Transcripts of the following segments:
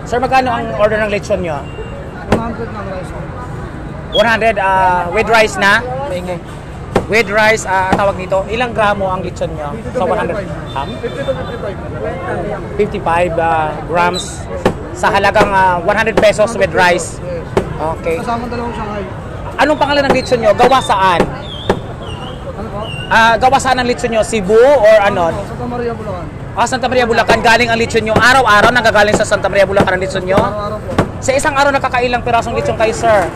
Sir, magkano ang order ng lechon nyo? 100 na rice. 100 with rice na? With rice, tawag nito. Ilang gramo ang lechon nyo? So 100? 50 to 55. 55 grams sa halagang 100 pesos with rice. Yes. Okay. Kasama dalawang Shanghai. Anong pangalan ng lechon nyo? Gawa saan? Ano po? Gawa saan ang lechon nyo? Cebu or ano? Santa Maria, Bulacan. Santa Maria, Bulacan. Galing ang lechon nyo. Araw-araw nanggagaling sa Santa Maria, Bulacan ang lechon nyo? Araw-araw po. Sa isang araw nakakailang pirasong lechon kayo, sir?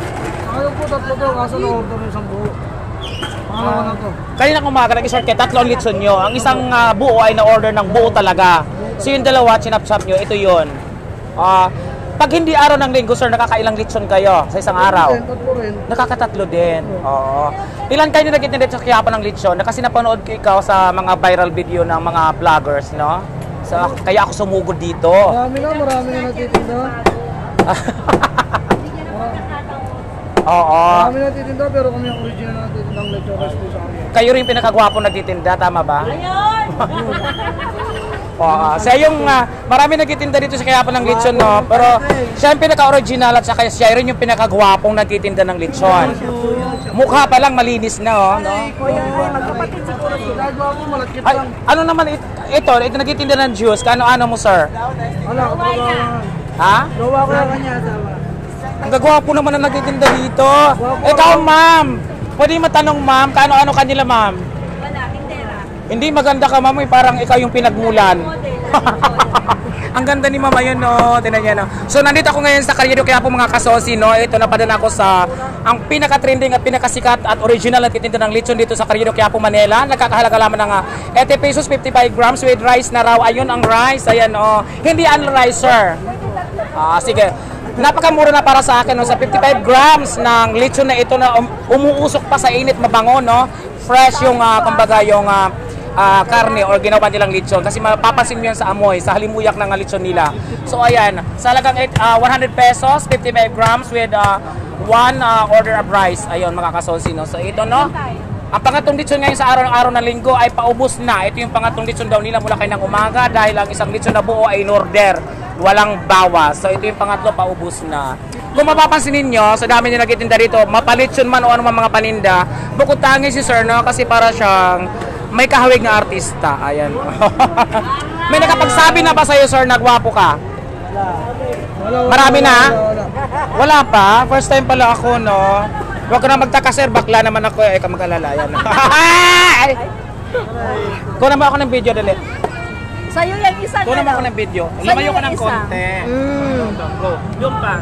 Ngayon po, tatlo to. Kaso na-order yung isang buo. Pangalawa na to. Kanina umaga, nag-short kayo, 3 lechon nyo. Ang isang buo ay na-order ng buo talaga. So yung dalawa, chinap-chop nyo, ito yun. Pag hindi araw ng linggo, sir, nakakailang lechon kayo sa isang araw? Tatlo rin. Nakakatatlo din. Oo. Ilan kayo nagtitinda sa Quiapo ng lechon? Kasi napanood ko ikaw sa mga viral video ng mga vloggers, no? Kaya ako sumugod dito. Marami na nagtitinda. Oo. Marami na nagtitinda pero kami ang original na nagtitindang lechon rice po sa amin. Kayo rin pinakagwapo nagtitinda, tama ba? Ayun! Siya yung marami nagtitinda dito sa Quiapo ng lechon, no? Pero siya yung pinaka-original at saka siya rin yung pinakagwapong nagtitinda ng lechon. Mukha pa lang malinis na, oh, no? Magkapatid siguro sila. Gagawa po, malakit Ay, lang. ano naman ito nagtitinda ng juice. Kano-ano mo, sir? Wala, kapag Ha? gawa ko lang kanya asawa. Ang gagwapo naman na nagtitinda dito. Ikaw, ma'am. Pwede matanong, ma'am, kano-ano kanila, ma'am? Wala, tindera. Hindi maganda ka, ma'am. Parang ikaw yung pinagmulan. Ang ganda ni mama yun, no? Tinan niya, no? So, nandito ako ngayon sa Carriedo, kaya po mga kasosi, no? Ito, napadala ako sa ang pinaka-trending at pinakasikat at original na titinda ng lechon dito sa Carriedo, kaya po Manila. Nagkakahalaga lamang ng 80 pesos, 55 grams with rice na raw. Ayun ang rice. Ayan, oh. Hindi unrice, sir. Sige. Napakamura na para sa akin, no? Sa 55 grams ng lechon na ito na umuusok pa sa init, mabango, no? Fresh yung, kumbaga, yung karne or ginawa nilang lechon kasi mapapansin mo yan sa amoy, sa halimuyak ng lechon nila. So ayan, sa halagang 100 pesos, 55 grams with one order of rice. Ayun mga kasosi, no? So ito, no? Ang pangatong lechon ngayon sa araw ng linggo ay paubos na. Ito yung pangatong lechon daw nila mula kayo ng umaga dahil ang isang lechon na buo ay in order. Walang bawas. So ito yung pangatlo, paubos na. Kung mapapansin ninyo, sa dami nila nagtitinda dito, mapalechon man o ano man mga paninda, bukod tangi si sir, no? Kasi para siyang may kahawig na artista. Ayan. May nakapagsabi na ba sa'yo, sir, na gwapo ka? Marami na? Wala pa? First time pala ako, no? Huwag ka na magtaka, sir. Bakla naman ako. Ikaw mag-alala. Ayan. Kuha naman ako ng video, dali. Sa'yo yung isang Kuha naman ako ng video. Lumayo ka ng konti. Go. Yung pa.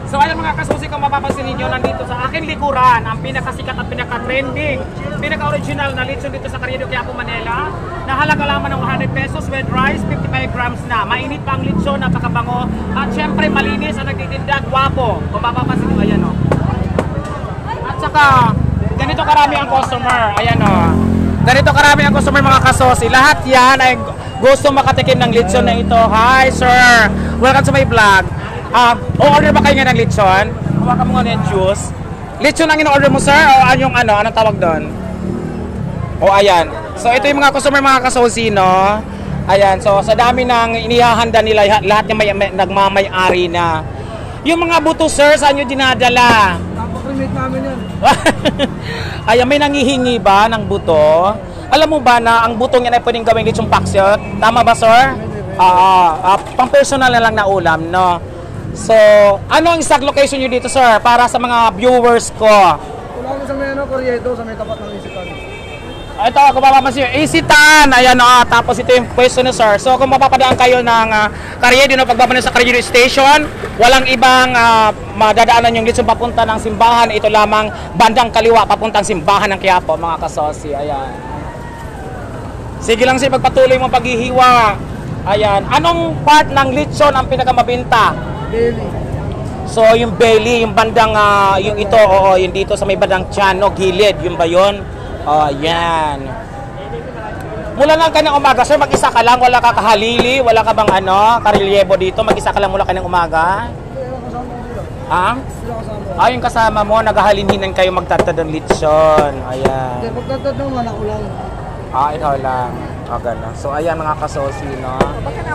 So ayan mga kasusi, kung mapapansin ninyo, nandito sa aking likuran ang pinakasikat at pinaka-trending, pinaka-original na lechon dito sa Carriedo, Quiapo, Manila, na halaga lamang ng 100 pesos with rice, 55 grams na. Mainit pa ang lechon, napakabango, at syempre malinis ang nagtitinda, gwapo. Kung mapapansin nyo, ayan o. At saka, ganito karami ang customer, ayan o. Ganito karami ang customer mga kasusi. Lahat yan ay gusto makatikim ng lechon na ito. Hi sir, welcome to my vlog. O-order ba kayo nga ng lechon? Hawakan mo nga yung juice. Lechon ang in-order mo, sir? O yung ano? Anong tawag doon? O, ayan. So, ito yung mga customer, mga kasosi, no? Ayan. So, sa dami ng inihahanda nila, lahat yung nagmamay-ari na. Yung mga buto, sir, saan nyo dinadala? Napakrimate namin yan. Ayan, may nangihingi ba ng buto? Alam mo ba na ang butong yan ay pwedeng gawing lechong paksiot? Tama ba, sir? Pang-personal na lang na ulam, no? So, ano ang exact location nyo dito, sir? Para sa mga viewers ko. Wala ko sa may Carriedo, sa may tapat ng isipan. Ito, kung mapapansin nyo, Isitan! Ayan, tapos ito yung pwesto na, sir. So, kung mapapadaan kayo ng Carriedo, pagbaba sa Carriedo Station, walang ibang madadaanan yung lechon papunta ng simbahan. Ito lamang bandang kaliwa, papuntang simbahan ng Quiapo, mga kasosi. Ayan. Sige lang, sir, pagpatuloy mo paghihiwa. Ayan. Anong part ng lechon ang pinakamabinta? Belly. So, yung belly, yung bandang, yung ito, oo, yung dito sa may bandang tiyan, no, gilid, yun ba yun? Yan. Mula lang kanyang umaga, sir, mag-isa ka lang, wala ka kahalili, wala ka bang karelyebo dito, mag-isa ka lang mula kanyang umaga? Yung kasama mo, naghahalinhinan kayo magtatad ng lechon. Ayan. Hindi, pagtatad naman ako lang. Ikaw lang. Gano'n. So, ayan mga kasosi, no?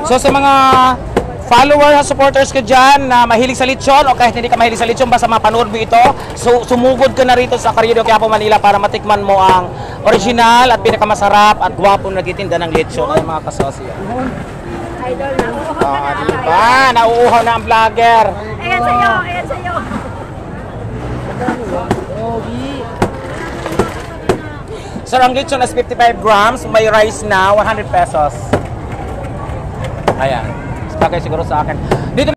So, sa mga follower at supporters ko dyan na mahilig sa lechon o kahit hindi ka mahilig sa lechon, basta mapanood mo ito, so, sumugod ka na rito sa Carriedo Quiapo, Manila para matikman mo ang original at pinakamasarap at gwapong nagtitinda ng lechon ng mga kasosyo. Idol na. Diba? Nauuhaw na ang vlogger. Ayan sa'yo, ayan sa'yo. Sir, ang lechon is 55 grams, may rice na 100 pesos. Ayan. Bagay siguro sa akin. Dito